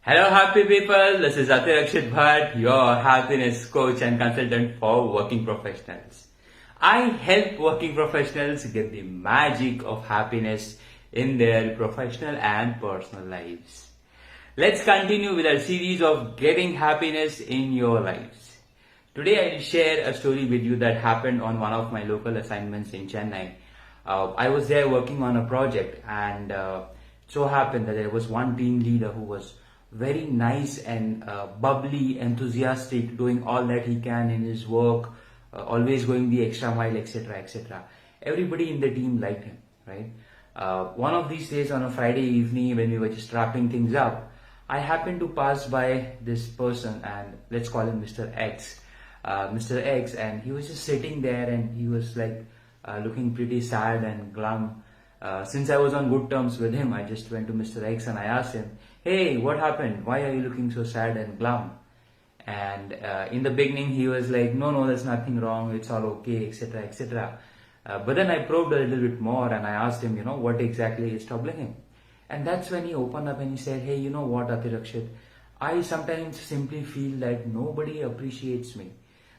Hello happy people, this is Atirakshit, your happiness coach and consultant for working professionals. I help working professionals get the magic of happiness in their professional and personal lives. Let's continue with our series of getting happiness in your lives. Today I'll share a story with you that happened on one of my local assignments in Chennai. I was there working on a project and so happened that there was one team leader who was very nice and bubbly, enthusiastic, doing all that he can in his work, always going the extra mile, etc., etc. Everybody in the team liked him, right? One of these days on a Friday evening when we were just wrapping things up, I happened to pass by this person and let's call him Mr. X. Mr. X, and he was just sitting there and he was like looking pretty sad and glum. Since I was on good terms with him, I just went to Mr. X and I asked him, "Hey, what happened? Why are you looking so sad and glum?" And in the beginning, he was like, "No, there's nothing wrong. It's all okay, etc., etc." But then I probed a little bit more and I asked him, what exactly is troubling him? And that's when he opened up and he said, "Hey, you know what, Atirakshit? I sometimes simply feel that nobody appreciates me.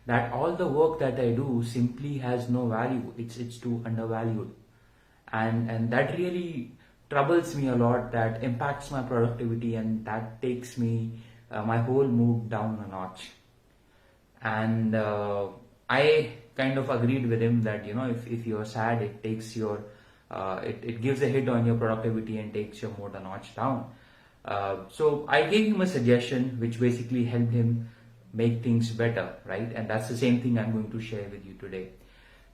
That all the work that I do simply has no value. It's too undervalued. And that really troubles me a lot. That impacts my productivity and that takes me my whole mood down a notch." And I kind of agreed with him that if you're sad, it takes your it gives a hit on your productivity and takes your mood a notch down. So I gave him a suggestion which basically helped him make things better, right? And that's the same thing I'm going to share with you today.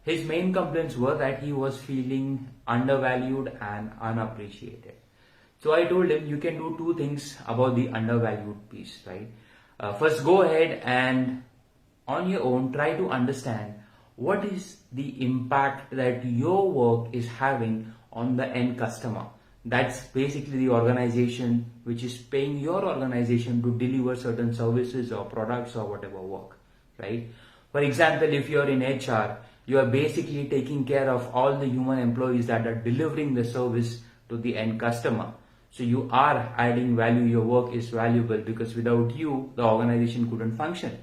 His main complaints were that he was feeling undervalued and unappreciated. So I told him you can do two things about the undervalued piece, right? First, go ahead and on your own try to understand what is the impact that your work is having on the end customer. That's basically the organization which is paying your organization to deliver certain services or products or whatever work, right? For example, if you're in HR, you are basically taking care of all the human employees that are delivering the service to the end customer. So you are adding value, your work is valuable because without you, the organization couldn't function.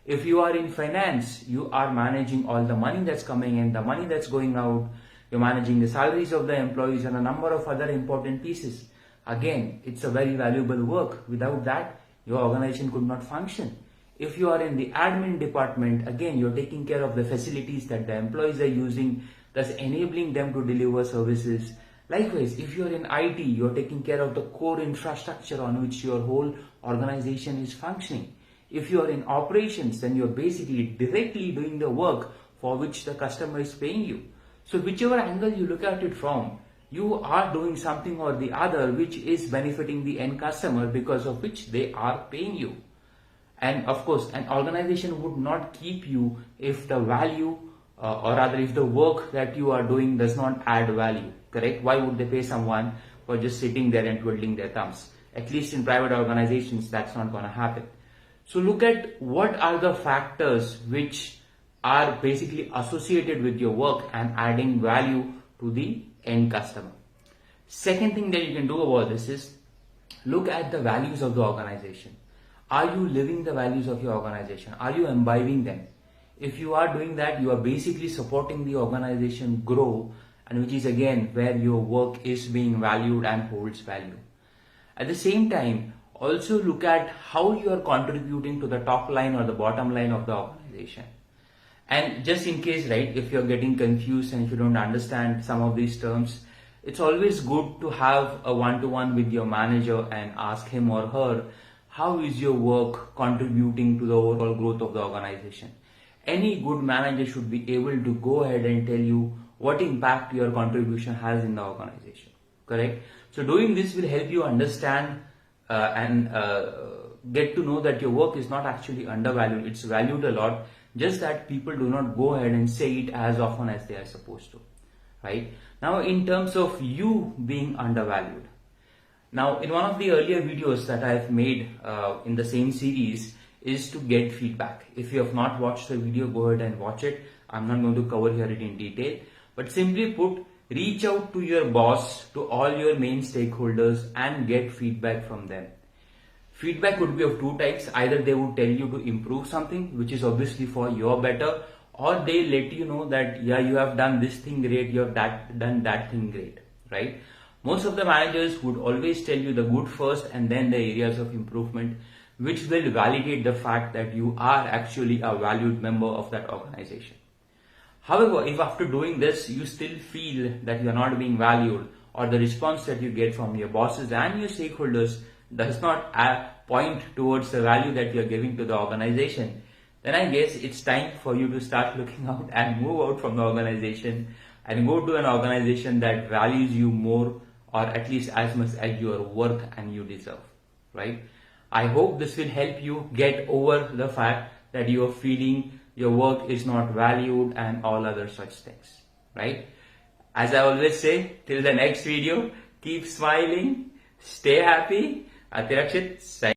If you are in finance, you are managing all the money that's coming in, the money that's going out, you're managing the salaries of the employees and a number of other important pieces. Again, it's a very valuable work. Without that, your organization could not function. If you are in the admin department, again, you're taking care of the facilities that the employees are using, thus enabling them to deliver services. Likewise, if you're in IT, you're taking care of the core infrastructure on which your whole organization is functioning. If you're in operations, then you're basically directly doing the work for which the customer is paying you. So whichever angle you look at it from, you are doing something or the other which is benefiting the end customer because of which they are paying you. And of course, an organization would not keep you if the value or rather if the work that you are doing does not add value, correct? Why would they pay someone for just sitting there and twiddling their thumbs? At least in private organizations, that's not going to happen. So look at what are the factors which are basically associated with your work and adding value to the end customer. Second thing that you can do about this is look at the values of the organization. Are you living the values of your organization? Are you imbibing them? If you are doing that, you are basically supporting the organization grow, and which is again where your work is being valued and holds value. At the same time, also look at how you are contributing to the top line or the bottom line of the organization. And just in case, right, if you're getting confused and if you don't understand some of these terms, it's always good to have a one-to-one with your manager and ask him or her, how is your work contributing to the overall growth of the organization? Any good manager should be able to go ahead and tell you what impact your contribution has in the organization, correct? So doing this will help you understand and get to know that your work is not actually undervalued, it's valued a lot, just that people do not go ahead and say it as often as they are supposed to, right? Now in terms of you being undervalued, now in one of the earlier videos that I have made in the same series is to get feedback. If you have not watched the video, go ahead and watch it. I'm not going to cover here it in detail, but simply put, reach out to your boss, to all your main stakeholders and get feedback from them. Feedback would be of two types. Either they would tell you to improve something, which is obviously for your better, or they let you know that, yeah, you have done this thing great, you have done that thing great, right? Most of the managers would always tell you the good first and then the areas of improvement, which will validate the fact that you are actually a valued member of that organization. However, if after doing this you still feel that you are not being valued, or the response that you get from your bosses and your stakeholders does not point towards the value that you are giving to the organization, then I guess it's time for you to start looking out and move out from the organization and go to an organization that values you more, or at least as much as your work and you deserve, right? I hope this will help you get over the fact that you are feeling your work is not valued and all other such things, right? As I always say, till the next video, keep smiling, stay happy. Atirakshit, signing.